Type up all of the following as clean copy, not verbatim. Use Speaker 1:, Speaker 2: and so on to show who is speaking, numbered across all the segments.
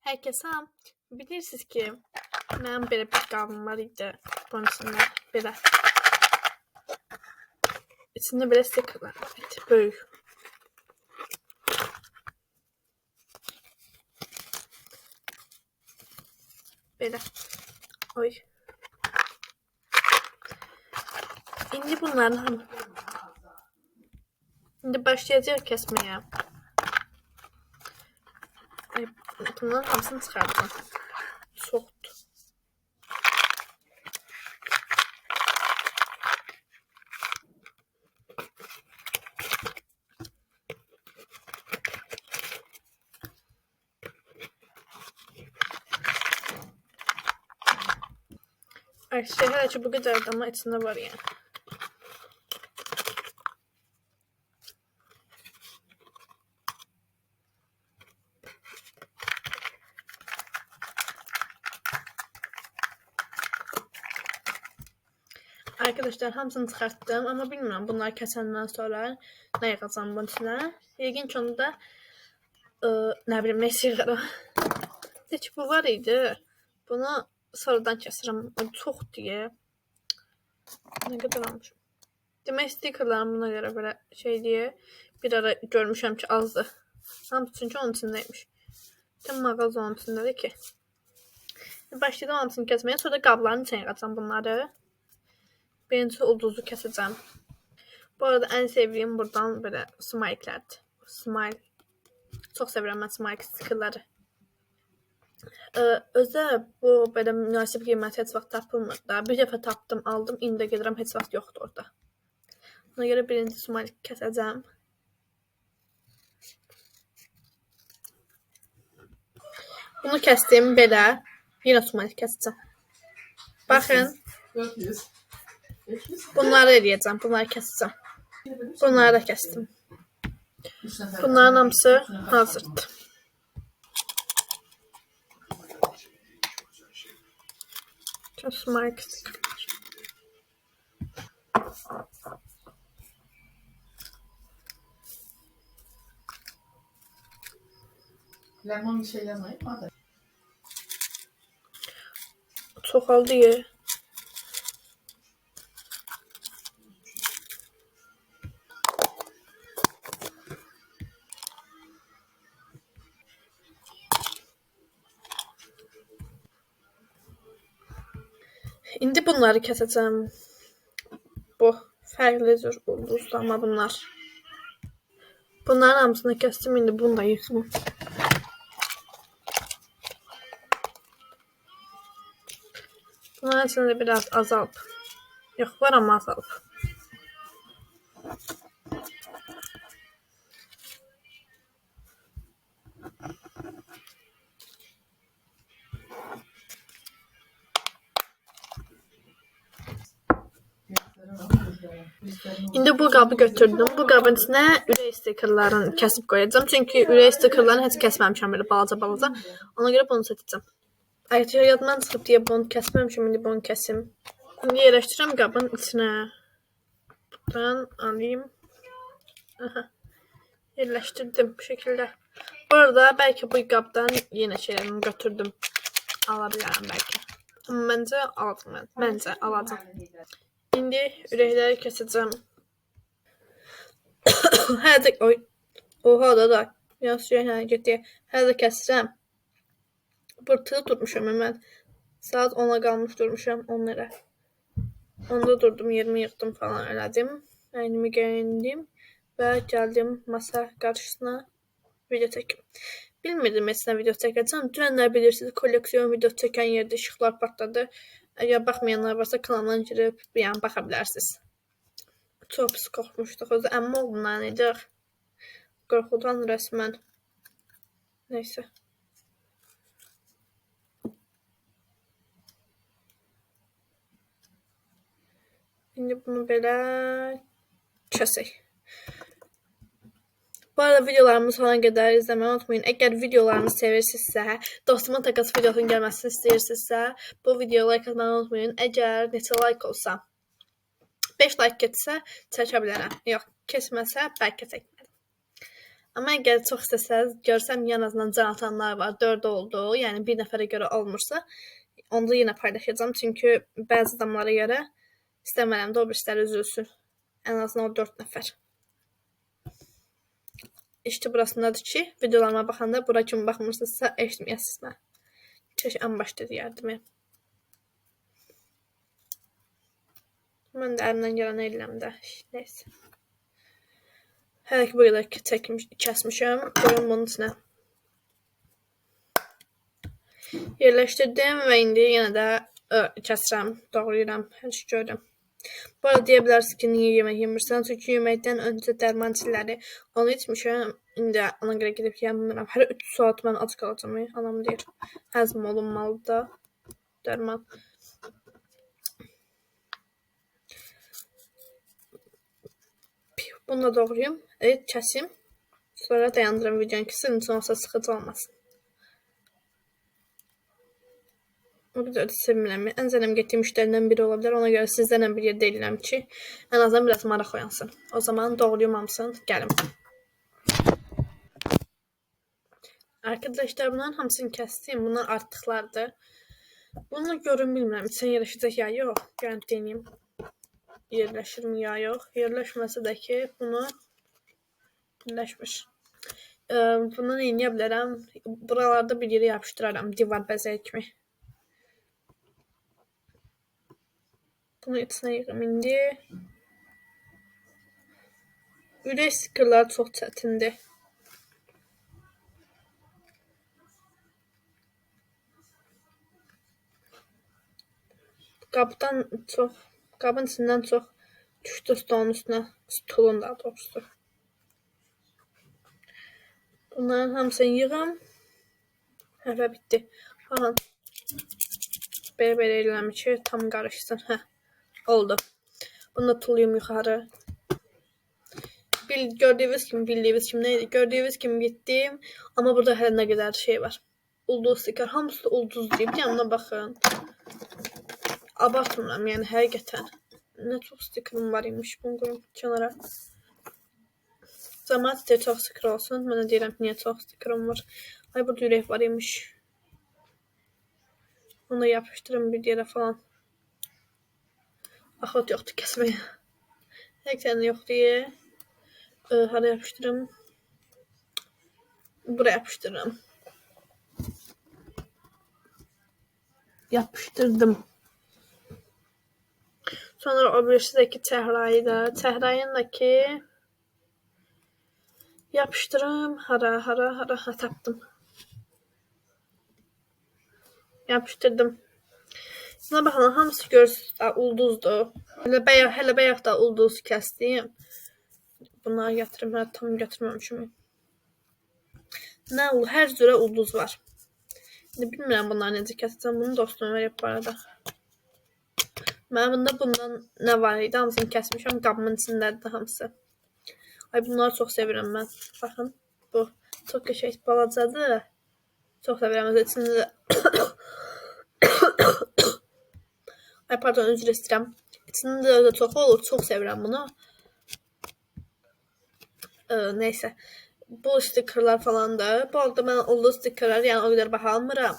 Speaker 1: Hər kəsə bilirsiniz ki, mənim belə bir qabım var idi. Bunun içində belə stikerlər var idi, böyük. Belə. Oy. İndi bunların başlayacağıq kəsməyə. Bunların hamısını çıxartacağım. Çoxdur. Hələ ki bu qədərdir, amma içində var yəni. Arkadaşlar hamısını çıxartdım, amma bilmirəm bunları kəsəndən sonra nə yığacam bunun içinə. Yəqin ki onu da nə bilim nə yığaram. Heç bu var idi. Bunu sonradan kəsirəm. Çox deyə. Nə qədər almışam. Demək stikerlərim buna görə belə şey deyə bir ara görmüşəm ki azdır. Hamısı çünki onun içindəymiş. Tüm mağaza onun içindədir ki. Başlayacağım hamısını kəsməyə, sonra qabların içinə yığacam bunları. Birinci ulduzu kəsəcəm. Bu arada ən sevdiyim buradan belə smileklərdir. Smile. Çox sevirəm mən smile stikerləri. Özə bu belə münasib qiyməti heç vaxt tapılmır da. Bir dəfə tapdım, aldım, indi də gedirəm, heç vaxt yoxdur orada. Ona görə birinci smile kəsəcəm. Bunu kəsdim belə. Yenə smile kəsəcəm. Baxın. Bunları eləyəcəm, bunları kəsəcəm. Bunları da kəsdim. Bunların hamısı hazırdır. Smile stikerlər.
Speaker 2: Lemon bir şey yazmayıp mı?
Speaker 1: Çoxaldı ya. İndi bunları kəsəcəm. Bu fərqli cür ulduzdur, amma bunlar. Bunların hamısını kəsdim, indi bunu da yıxım. Bunların içində biraz azalıb. Yox, var amma azalıb. İndi bu qabı götürdüm. Bu qabın içinə ürək stikerlərini kəsib qoyacağım. Çünki ürək stikerlərini heç kəsməmişəm belə balaca. Ona görə bunu seçəcəm. Ayrıca yadımdan çıxıb deyə bunu kəsməmişəm. İndi bunu kəsim. İndi yerləşdirəm qabın içinə. Buradan alayım. Aha. Yerləşdirdim bu şəkildə. Bu arada bəlkə bu qabdan yenə şeylərimi götürdüm. Ala bilərəm bəlkə. Amma məncə alacam mən. Məncə alacam. İndi ürəkləri kəsəcəm. Hələ də oha da biraz ürəklə getdi. Hələ də kəsəcəm. Burada durmuşam mən. Saat 10-a qalmış durmuşam 10 lira. Onda durdum, yerimi yığdım falan elədim. Əynimi geyindim və gəldim masa qarşısına video çəkim. Bilmirdim heç nə video çəkəcəm. Dünənlər bilirsiniz, kolleksiyon video çəkən yerdə işıqlar partladı. Əgər baxmayanlar varsa kanaldan girib yəni baxa bilərsiniz. Çox pis qorxmuşduq. Özü əmmi oğlundan idi. Qorxudan rəsmən. Neysə. İndi bunu belə kəsək. Bu arada videolarımı sona qədər izləməyi unutmayın. Əgər videolarımı sevirsinizsə, dostumun takas videosunun gəlməsini istəyirsinizsə, bu videoya like atmayı unutmayın. Əgər neçə like olsa, 5 like getsə çəkə bilərəm. Yox, keçməsə bəlkə çəkmərəm. Amma əgər çox istəsəz, görsəm ən azından can atanlar var, 4 oldu, yəni bir nəfərə görə olmursa, onda yenə paylaşacağam. Çünki bəzi adamlara görə istəmirəm də o birisləri üzülsün. Ən azından o 4 nəfər. İşte burasındadır ki, videolarıma baxanda bura kimi baxmırsınızsa eşitməyəsiniz mən. Keşke en başta deyərdim. Mən də əlimdən gələn edirəm də. Neyse. Hələ ki bu qədər kəsmişəm. Qoyum bunun içinə. Yerləşdirdim və indi yenə də kəsirəm, doğrayıram, hər şey görürəm. Bu arada deyə bilərsiniz ki, niyə yemək yemirsən? Çünki yeməkdən öncə dərman içiləri onu içmişəm. İndi ona görə gedib yemmirəm. Hər 3 saat mən ac qalacağam. Anam deyir, həzm olunmalıdır da dərman. Bunu da doğrayım, kəsim. Sonra dayandırım videonu ki, sizin üçün olsa sıxıcı olmasın. O qədər də sevmirəm. Ən zənəm getdiyim işlərindən biri ola bilər. Ona görə sizlərlə bir yerdə deyirəm ki, ən azından biraz maraq oyansın. O zaman doğrayım hamısını, gəlim. Arkadaşlar bunların hamısını kəsdim. Bunlar artıqlardır. Bunu görün bilmirəm. İçən yerləşəcək ya yox. Gəlin deneyim. Yerləşir mi ya yox. Yerləşməsə də ki, bunu birləşmiş. Bunu eləyə bilərəm. Buralarda bir yerə yapışdıraram. Divar bəzəyi kimi. Bunu içinə yığım indi. Ürək stikerləri çox çətindir. Qabın içindən çox düşdü stolun üstünə. Stolun daha doğrusu. Bunların hamısını yığım. Və bitdi. Baxın. Belə eləyəm ki, tam qarışsın. Oldu. Bunu da tulayım yuxarı. Gördüyünüz kimi neydi? Gördüyünüz kimi getdim. Amma burada hələ nə qədər şey var. Ulduz stiker. Hamısı da ulduz deyib. Yanına baxın. Abartmıram yəni həqiqətən. Nə çox stikerim var imiş. Bunu qoyum kənara. Cəmaət istəyir çox stiker olsun. Mən də deyirəm niyə çox stikerim var. Ay burada ürək var imiş. Onu da yapışdırım bir yerə falan. Axot yoxdur kəsməyə. Həqiqətən yoxdur. Hara yapışdırım? Buraya yapışdırırım. Yapışdırdım. Sonra o birisindeki çəhrayı da. Çəhrayını da ki yapışdırım. Hara tapdım. Yapışdırdım. Buna baxın, hamısı görürsünüz ulduzdur. Hələ bayaq da ulduz kəsdim. Bunları gətirim, hələ tam götürməmişim. Nə olur? Hər cürə ulduz var. İndi bilmirəm bunları necə kəsəcəm. Bunu dostum verib bu arada. Mənim bundan nə var idi? Hamısını kəsmişəm. Qabımın içindədir hamısı. Ay bunları çox sevirəm mən. Baxın. Bu çox qəşəng balacadır. Çox sevirəm. Öz içində ay pardon, üzr istəyirəm. İçində də çox olur. Çox sevirəm bunu. Neysə. Bu stikerlər falan da. Bu arada mən ulduz stikerləri yəni o qədər baha almıram.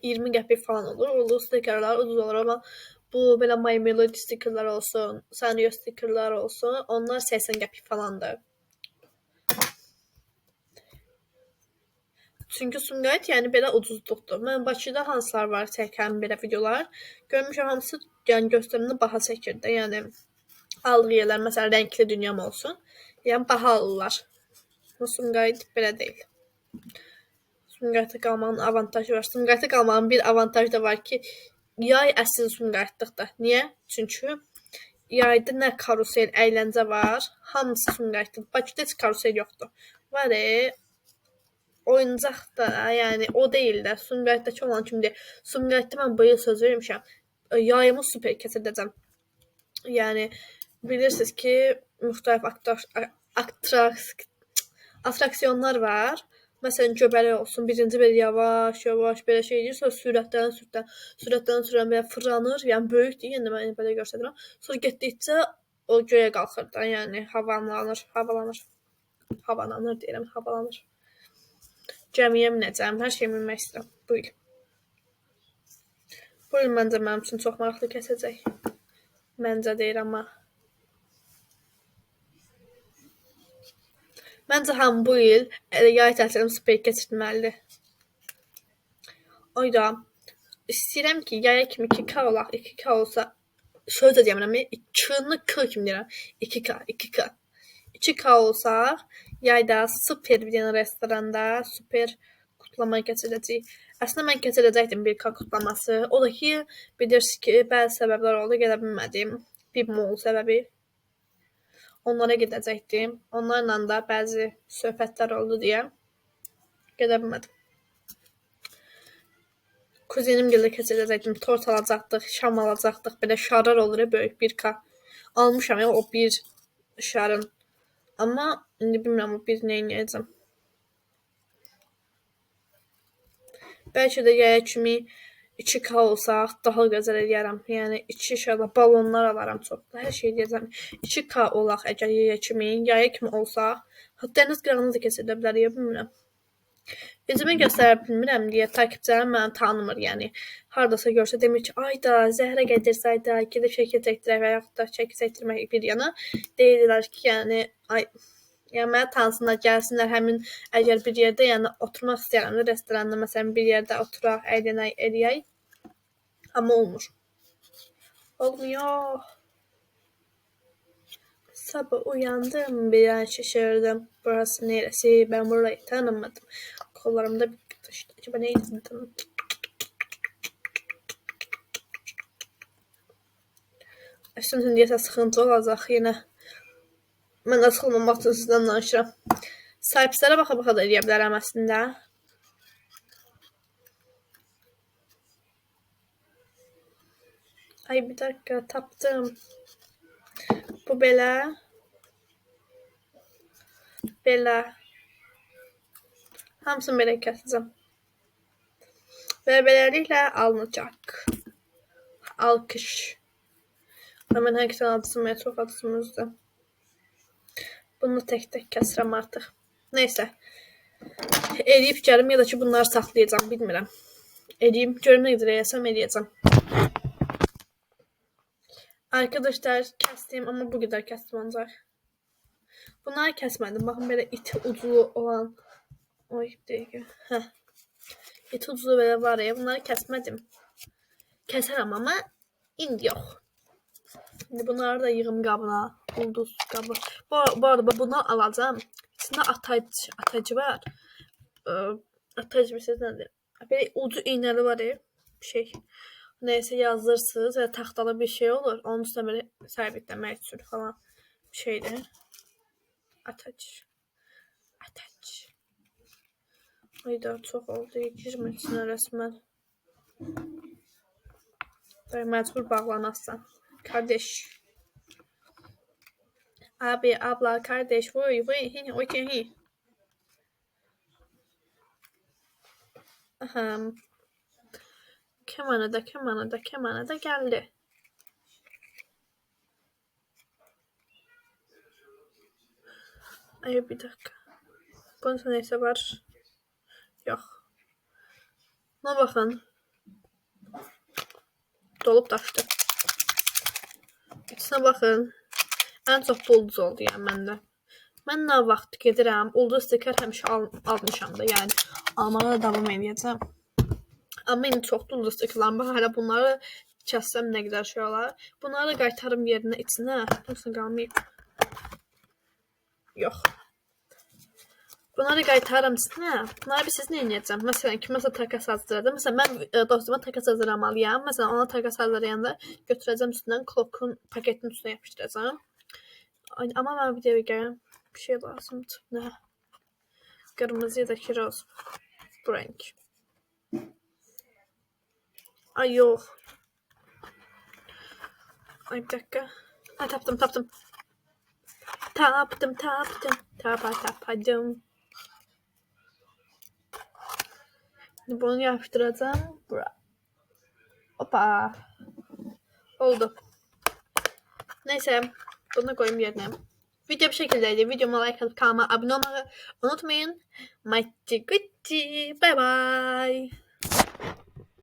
Speaker 1: 20 qəpik falan olur. Ulduz stikerlər ucuz olur amma bu belə My Melody stikerlər olsun, Sanrio stikerlər olsun, onlar 80 qəpik falandır. Çünki Sumqayıt yəni belə ucuzluqdur. Mən Bakıda hansılar var çəkən belə videolar görmüşəm, hamısı yəni göstərəndə baha çəkirdi. Yəni aldığı yerlər məsələn Renkli Dünyam olsun. Yəni baha alırlar. Sumqayıt belə deyil. Sumqayıtda qalmağın avantajı var. Sumqayıtda qalmağın bir avantajı da var ki, yay əsl Sumqayıtlıqdır. Niyə? Çünki yayda nə karusel, əyləncə var, hamısı Sumqayıtlıdır. Bakıda heç karusel yoxdur. Var oyuncaq da, yəni o deyil də. Sumqayıtdakı olan kimi deyil. Sumqayıtda mən bu il söz vermişəm. Yayımı super keçirdəcəm. Yəni bilirsiniz ki, müxtəlif atraksiyonlar var. Məsələn, göbələk olsun. Birinci belə yavaş belə şey edir. Sonra sürətdən belə fırlanır. Yəni böyükdür. Yəni mən belə göstərirəm. Sonra getdikcə o göyə qalxır da. Yəni havalanır. Havalanır deyirəm, havalanır. Gəmiyə minəcəm, hər şey minmək istəyirəm. Bu il. Bu il məncə mənim üçün çox maraqlı keçəcək. Məncə deyirəm amma. Məncə hamı bu il yay tətilini super keçirməlidir. Oyda istəyirəm ki, yaya kimi 2K olaq. 2K olsa söz də deyirəm, 2-ni K kimi deyirəm. 2K. 2K olsaq, yayda super bir dənə restoranda super kutlama keçirəcəyik. Əslində mən keçirəcəkdim 1K kutlaması. O da ki, bilirsiniz ki, bəzi səbəblər oldu, gedə bilmədim. Bir mol səbəbi. Onlara gedəcəkdim. Onlarla da bəzi söhbətlər oldu deyə gedə bilmədim. Kuzenim ilə keçirəcəkdim. Tort alacaqdıq, şam alacaqdıq. Belə şarlar olur ya, böyük 1K. Almışam ya o bir şarın. Amma indi bilmirəm o bir nə edəcəm. Bəlkə də yaya kimi 2K olsaq daha gözəl eləyərəm. Yəni 2 şarla balonlar alaram çoxda. Hər şey edəcəm. 2K olaq əgər yaya kimi olsaq, dəniz qırağını da keçirə bilərik, bilmirəm. Üzümü göstərə bilmirəm deyə takipçilərim məni tanımır, yəni. Hardasa görsə demir ki, ayda Zəhrə gedirsə, ayda gedib şəkil çəkdirək və yaxud da şəkil çəkdirmək bir yana. Deyirlər ki, yəni yəni məni tanısınlar, gəlsinlər həmin əgər bir yerdə, yəni oturmaq istəyirəm də restoranda, məsələn bir yerdə oturaq, əylənək, eləyək. Amma olmur. Olmuyor. Sabah uyandım, bir an şaşırdım. Burası neresi? Ben burayı tanımadım. Kollarımda bir kıtıştı. Acaba neydi tanıdım? Üstümün deyəsə sıxıntı olacaq yenə. Mən də sıxılmamaq üçün sizdən danışıram. Sahibslərə baxa-baxa da eləyə bilərəm əslində. Ay bir dakika, tapdım. Bu belə. Belə. Hamısını belə kəsəcəm. Və beləliklə alınacaq. Alkış. Mən hər kəsin adısını, çox adısını üzdüm. Bunu tək-tək kəsirəm artıq. Neysə. Eləyib gəlim ya da ki bunları saxlayacağım, bilmirəm. Eləyim, görüm nə qədər eləyəsəm eləyəcəm. Arkadaşlar kəsdim, amma bu qədər kəsdim ancaq. Bunları kəsmədim. Baxın belə iti uclu olan. Oy, bir dəqiqə. İti uclu belə var ya, bunları kəsmədim. Kəsərəm amma indi yox. Şimdi bunları da yığım qabına, ulduz qabı. Bu arada bunu alacağım. İçində atacı var. Atacı bir şey nədir? Belə ucu iğnəli var ya, bir şey. Neyse yazdırsınız və taxtalı bir şey olur. Onun üstünə belə səbitləmək üçün falan bir şeydir. Atacı. Ayda çox oldu. Girmək üçün rəsmən. Məcbur bağlanarsan. Kardeş. Abi, abla, kardeş. Vay. Okey. Kemana da geldi. Ay bir dakika. Bunun neyse var. Yok. Buna bakın. Dolup taşdı. İçinə baxın. Ən çox bu ulduz oldu yəni məndə. Mən nə vaxt gedirəm, ulduz stiker həmişə almışam da, yəni almağa da davam edəcəm. Amma indi çoxdur ulduz stikerlərim. Bax, hələ bunları kəssəm nə qədər şey olar. Bunları da qaytarım yerinə, içinə. Bunun qalmayıb. Yox. Bunları qaytarım içinə. Bunları siz nə edəcəm? Məsələn, kiməsə takas hazırladım. Məsələn, mən dostuma takas hazırlamalıyam. Məsələn, ona takas hazırlayanda götürəcəm üstündən klokun paketinin üstünə yapışdıracağım. Amma mən bir dəqiqə bir şey lazımdır. Nə? Qırmızı ya da kiroz. Bu renk. Ay yox. Ay bir dakika. Ay tapdım. Tapadım. Bunu yapıştıracağım. Bura. Hoppa. Oldu. Neyse. Bunu koyayım yerine. Video bu şekildeydi. Videoma like atıp kanalıma abone olmayı unutmayın. Maçı gucci. Bye bye.